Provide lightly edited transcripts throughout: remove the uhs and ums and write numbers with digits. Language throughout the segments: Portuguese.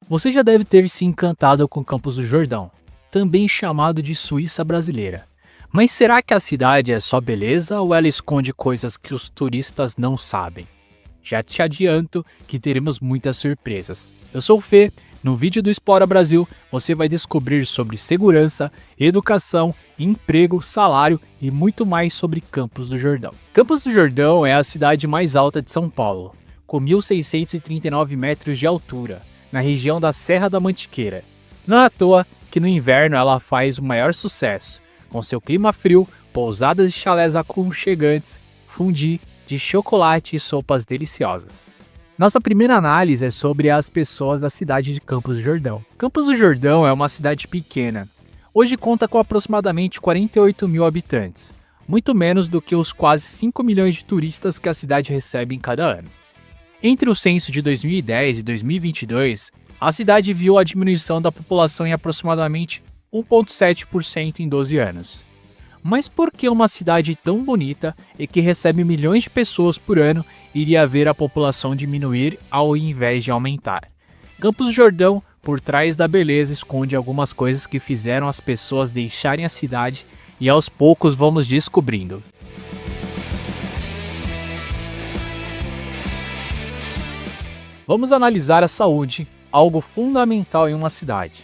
Você já deve ter se encantado com Campos do Jordão, também chamado de Suíça brasileira. Mas será que a cidade é só beleza ou ela esconde coisas que os turistas não sabem? Já te adianto que teremos muitas surpresas. Eu sou o Fê. No vídeo do Explora Brasil, você vai descobrir sobre segurança, educação, emprego, salário e muito mais sobre Campos do Jordão. Campos do Jordão é a cidade mais alta de São Paulo, com 1.639 metros de altura, na região da Serra da Mantiqueira. Não é à toa que no inverno ela faz o maior sucesso, com seu clima frio, pousadas e chalés aconchegantes, fondue de chocolate e sopas deliciosas. Nossa primeira análise é sobre as pessoas da cidade de Campos do Jordão. Campos do Jordão é uma cidade pequena. Hoje conta com aproximadamente 48 mil habitantes, muito menos do que os quase 5 milhões de turistas que a cidade recebe em cada ano. Entre o censo de 2010 e 2022, a cidade viu a diminuição da população em aproximadamente 1,7% em 12 anos. Mas por que uma cidade tão bonita e que recebe milhões de pessoas por ano iria ver a população diminuir ao invés de aumentar? Campos do Jordão, por trás da beleza, esconde algumas coisas que fizeram as pessoas deixarem a cidade e aos poucos vamos descobrindo. Vamos analisar a saúde, algo fundamental em uma cidade.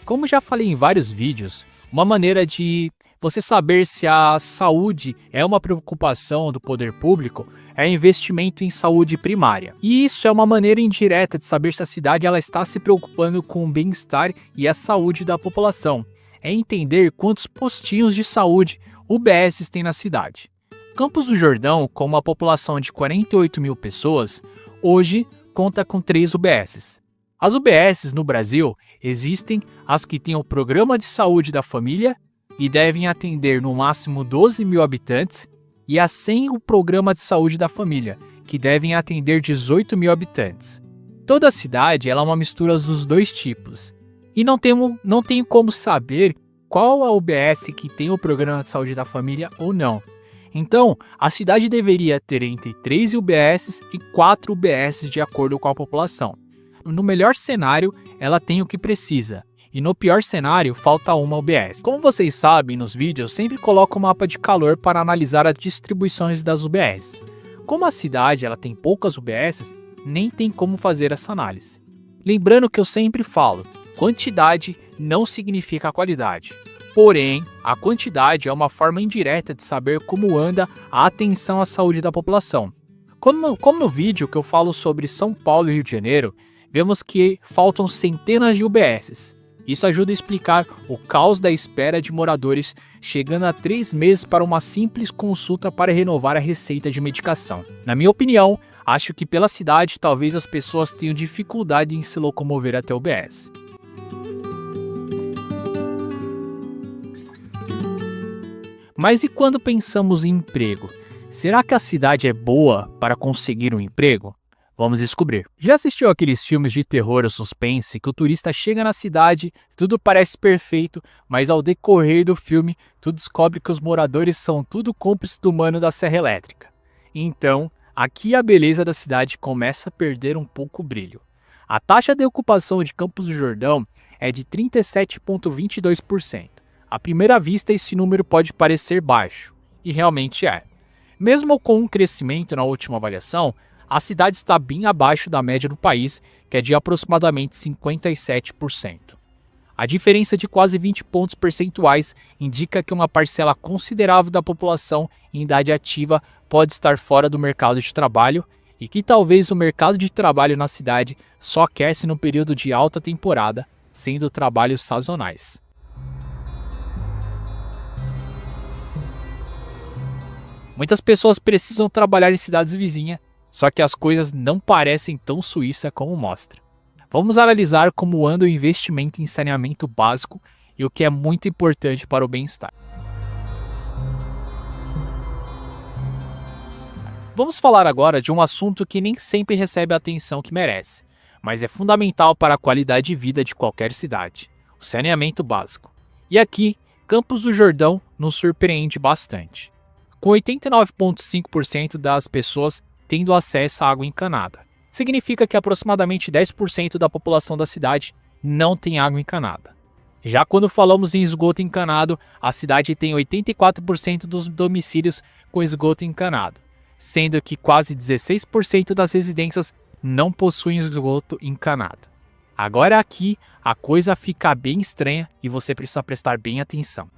Como já falei em vários vídeos, uma maneira de você saber se a saúde é uma preocupação do poder público é investimento em saúde primária. E isso é uma maneira indireta de saber se a cidade ela está se preocupando com o bem-estar e a saúde da população. É entender quantos postinhos de saúde UBSs tem na cidade. Campos do Jordão, com uma população de 48 mil pessoas, hoje conta com 3 UBSs. As UBSs no Brasil existem as que têm o Programa de Saúde da Família e devem atender no máximo 12 mil habitantes, e as sem o Programa de Saúde da Família, que devem atender 18 mil habitantes. Toda a cidade ela é uma mistura dos dois tipos, e não tenho como saber qual a UBS que tem o Programa de Saúde da Família ou não. Então, a cidade deveria ter entre 3 UBSs e 4 UBSs de acordo com a população. No melhor cenário, ela tem o que precisa. E no pior cenário, falta uma UBS. Como vocês sabem, nos vídeos eu sempre coloco o mapa de calor para analisar as distribuições das UBS. Como a cidade ela tem poucas UBS, nem tem como fazer essa análise. Lembrando que eu sempre falo, quantidade não significa qualidade. Porém, a quantidade é uma forma indireta de saber como anda a atenção à saúde da população. Como no vídeo que eu falo sobre São Paulo e Rio de Janeiro, vemos que faltam centenas de UBSs. Isso ajuda a explicar o caos da espera de moradores chegando a 3 meses para uma simples consulta para renovar a receita de medicação. Na minha opinião, acho que pela cidade talvez as pessoas tenham dificuldade em se locomover até o UBS. Mas e quando pensamos em emprego? Será que a cidade é boa para conseguir um emprego? Vamos descobrir. Já assistiu aqueles filmes de terror ou suspense que o turista chega na cidade, tudo parece perfeito, mas ao decorrer do filme, tu descobre que os moradores são tudo cúmplices do mano da serra elétrica. Então, aqui a beleza da cidade começa a perder um pouco o brilho. A taxa de ocupação de Campos do Jordão é de 37,22%. À primeira vista, esse número pode parecer baixo, e realmente é. Mesmo com um crescimento na última avaliação, a cidade está bem abaixo da média do país, que é de aproximadamente 57%. A diferença de quase 20 pontos percentuais indica que uma parcela considerável da população em idade ativa pode estar fora do mercado de trabalho e que talvez o mercado de trabalho na cidade só aquece no período de alta temporada, sendo trabalhos sazonais. Muitas pessoas precisam trabalhar em cidades vizinhas, só que as coisas não parecem tão suíça como mostra. Vamos analisar como anda o investimento em saneamento básico e o que é muito importante para o bem-estar. Vamos falar agora de um assunto que nem sempre recebe a atenção que merece, mas é fundamental para a qualidade de vida de qualquer cidade: o saneamento básico. E aqui, Campos do Jordão nos surpreende bastante, com 89,5% das pessoas tendo acesso à água encanada. significa que aproximadamente 10% da população da cidade não tem água encanada. Já quando falamos em esgoto encanado, a cidade tem 84% dos domicílios com esgoto encanado, sendo que quase 16% das residências não possuem esgoto encanado. Agora aqui a coisa fica bem estranha e você precisa prestar bem atenção.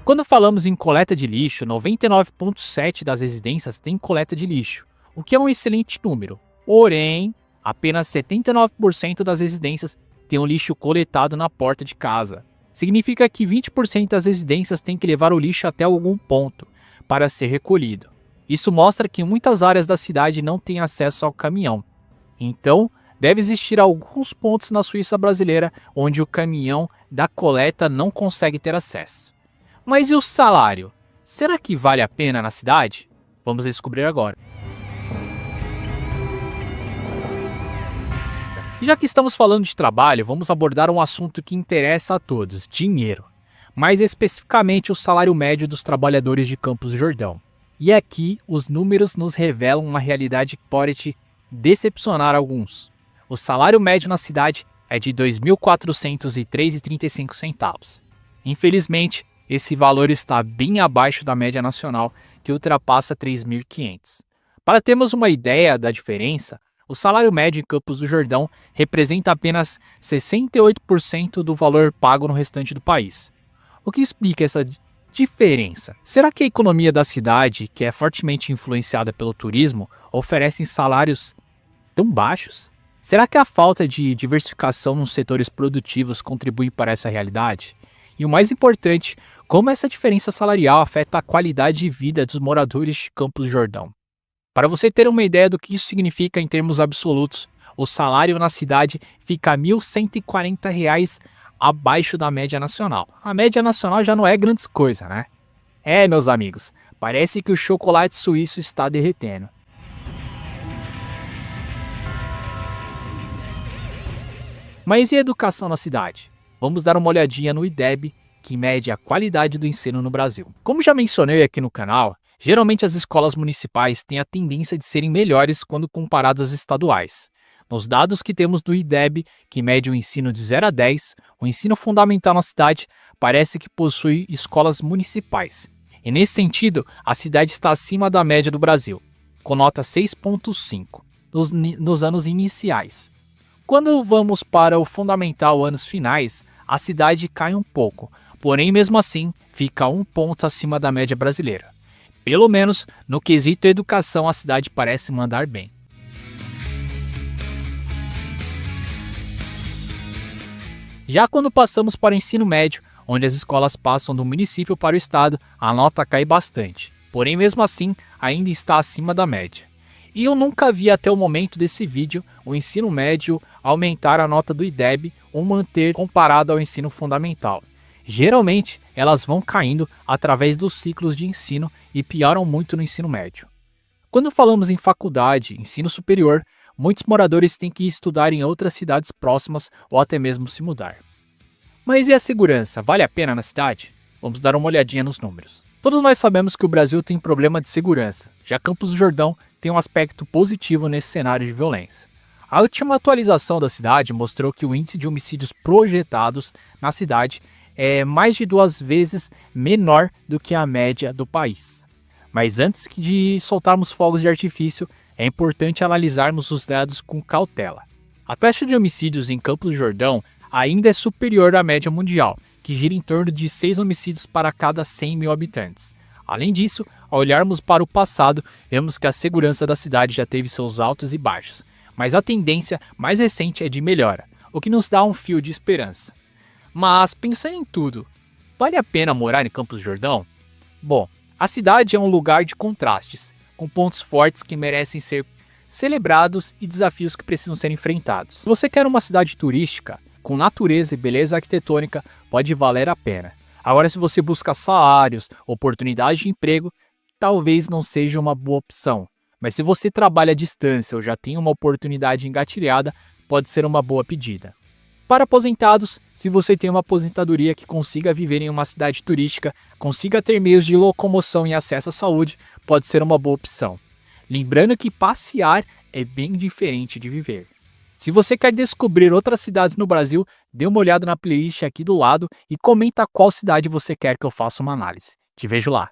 Quando falamos em coleta de lixo, 99,7% das residências têm coleta de lixo, o que é um excelente número. Porém, apenas 79% das residências têm o lixo coletado na porta de casa. Significa que 20% das residências têm que levar o lixo até algum ponto para ser recolhido. Isso mostra que muitas áreas da cidade não têm acesso ao caminhão. Então, deve existir alguns pontos na Suíça brasileira onde o caminhão da coleta não consegue ter acesso. Mas e o salário? Será que vale a pena na cidade? Vamos descobrir agora. Já que estamos falando de trabalho, vamos abordar um assunto que interessa a todos: dinheiro. Mais especificamente o salário médio dos trabalhadores de Campos do Jordão. E aqui os números nos revelam uma realidade que pode te decepcionar alguns. O salário médio na cidade é de R$ 2.403,35. Infelizmente, esse valor está bem abaixo da média nacional, que ultrapassa 3.500. Para termos uma ideia da diferença, o salário médio em Campos do Jordão representa apenas 68% do valor pago no restante do país. O que explica essa diferença? Será que a economia da cidade, que é fortemente influenciada pelo turismo, oferece salários tão baixos? Será que a falta de diversificação nos setores produtivos contribui para essa realidade? E o mais importante, como essa diferença salarial afeta a qualidade de vida dos moradores de Campos do Jordão? Para você ter uma ideia do que isso significa em termos absolutos, o salário na cidade fica R$ 1.140 abaixo da média nacional. A média nacional já não é grandes coisa, né? Meus amigos, parece que o chocolate suíço está derretendo. Mas e a educação na cidade? Vamos dar uma olhadinha no IDEB, que mede a qualidade do ensino no Brasil. Como já mencionei aqui no canal, geralmente as escolas municipais têm a tendência de serem melhores quando comparadas às estaduais. Nos dados que temos do IDEB, que mede o ensino de 0 a 10, o ensino fundamental na cidade parece que possui escolas municipais. E nesse sentido, a cidade está acima da média do Brasil, com nota 6,5 nos anos iniciais. Quando vamos para o fundamental anos finais, a cidade cai um pouco, porém mesmo assim fica 1 ponto acima da média brasileira. Pelo menos no quesito educação a cidade parece mandar bem. Já quando passamos para o ensino médio, onde as escolas passam do município para o estado, a nota cai bastante, porém mesmo assim ainda está acima da média. E eu nunca vi até o momento desse vídeo o ensino médio aumentar a nota do IDEB ou manter comparado ao ensino fundamental. Geralmente, elas vão caindo através dos ciclos de ensino e pioram muito no ensino médio. Quando falamos em faculdade, ensino superior, muitos moradores têm que estudar em outras cidades próximas ou até mesmo se mudar. Mas e a segurança? Vale a pena na cidade? Vamos dar uma olhadinha nos números. Todos nós sabemos que o Brasil tem problema de segurança, já Campos do Jordão tem um aspecto positivo nesse cenário de violência. A última atualização da cidade mostrou que o índice de homicídios projetados na cidade é mais de 2 vezes menor do que a média do país. Mas antes de soltarmos fogos de artifício, é importante analisarmos os dados com cautela. A taxa de homicídios em Campos do Jordão ainda é superior à média mundial, que gira em torno de 6 homicídios para cada 100 mil habitantes. Além disso, ao olharmos para o passado, vemos que a segurança da cidade já teve seus altos e baixos, mas a tendência mais recente é de melhora, o que nos dá um fio de esperança. Mas, pensando em tudo, vale a pena morar em Campos do Jordão? Bom, a cidade é um lugar de contrastes, com pontos fortes que merecem ser celebrados e desafios que precisam ser enfrentados. Se você quer uma cidade turística, com natureza e beleza arquitetônica, pode valer a pena. Agora, se você busca salários, oportunidades de emprego, talvez não seja uma boa opção. Mas se você trabalha à distância ou já tem uma oportunidade engatilhada, pode ser uma boa pedida. Para aposentados, se você tem uma aposentadoria que consiga viver em uma cidade turística, consiga ter meios de locomoção e acesso à saúde, pode ser uma boa opção. Lembrando que passear é bem diferente de viver. Se você quer descobrir outras cidades no Brasil, dê uma olhada na playlist aqui do lado e comenta qual cidade você quer que eu faça uma análise. Te vejo lá.